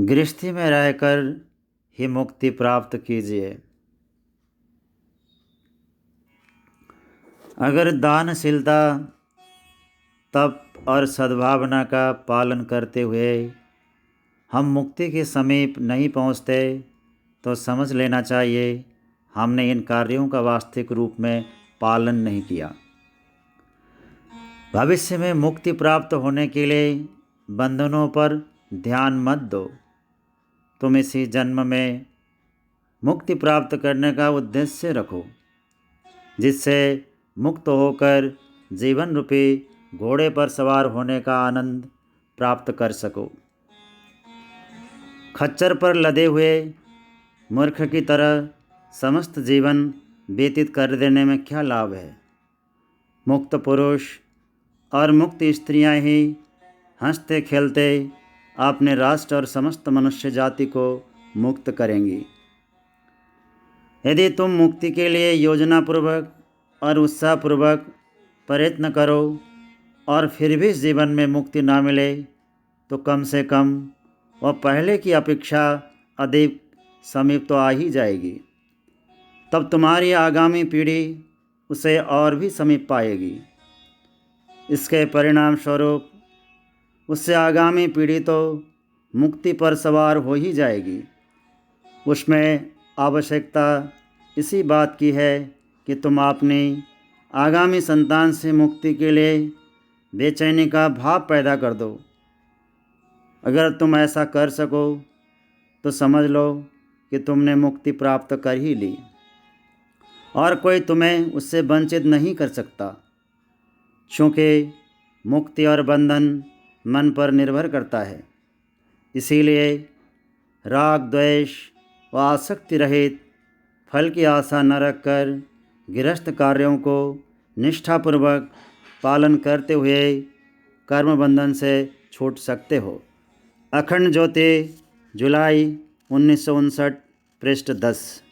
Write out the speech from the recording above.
गृहस्थी में रहकर ही मुक्ति प्राप्त कीजिए। अगर दानशीलता, तप और सद्भावना का पालन करते हुए हम मुक्ति के समीप नहीं पहुँचते तो समझ लेना चाहिए हमने इन कार्यों का वास्तविक रूप में पालन नहीं किया। भविष्य में मुक्ति प्राप्त होने के लिए बंधनों पर ध्यान मत दो। तुम इसी जन्म में मुक्ति प्राप्त करने का उद्देश्य रखो, जिससे मुक्त होकर जीवन रूपी घोड़े पर सवार होने का आनंद प्राप्त कर सको। खच्चर पर लदे हुए मूर्ख की तरह समस्त जीवन व्यतीत कर देने में क्या लाभ है। मुक्त पुरुष और मुक्त स्त्रियां ही हंसते खेलते अपने राष्ट्र और समस्त मनुष्य जाति को मुक्त करेंगी। यदि तुम मुक्ति के लिए योजनापूर्वक और उत्साहपूर्वक प्रयत्न करो और फिर भी इस जीवन में मुक्ति ना मिले तो कम से कम वह पहले की अपेक्षा अधिक समीप तो आ ही जाएगी। तब तुम्हारी आगामी पीढ़ी उसे और भी समीप पाएगी। इसके परिणाम स्वरूप उससे आगामी पीढ़ी तो मुक्ति पर सवार हो ही जाएगी। उसमें आवश्यकता इसी बात की है कि तुम अपनी आगामी संतान से मुक्ति के लिए बेचैनी का भाव पैदा कर दो। अगर तुम ऐसा कर सको तो समझ लो कि तुमने मुक्ति प्राप्त कर ही ली और कोई तुम्हें उससे वंचित नहीं कर सकता, क्योंकि मुक्ति और बंधन मन पर निर्भर करता है। इसीलिए राग, द्वेष व आसक्ति रहित फल की आशा न रखकर गृहस्थ कार्यों को निष्ठापूर्वक पालन करते हुए कर्म बंधन से छूट सकते हो। अखंड ज्योति, जुलाई 1959, पृष्ठ 10।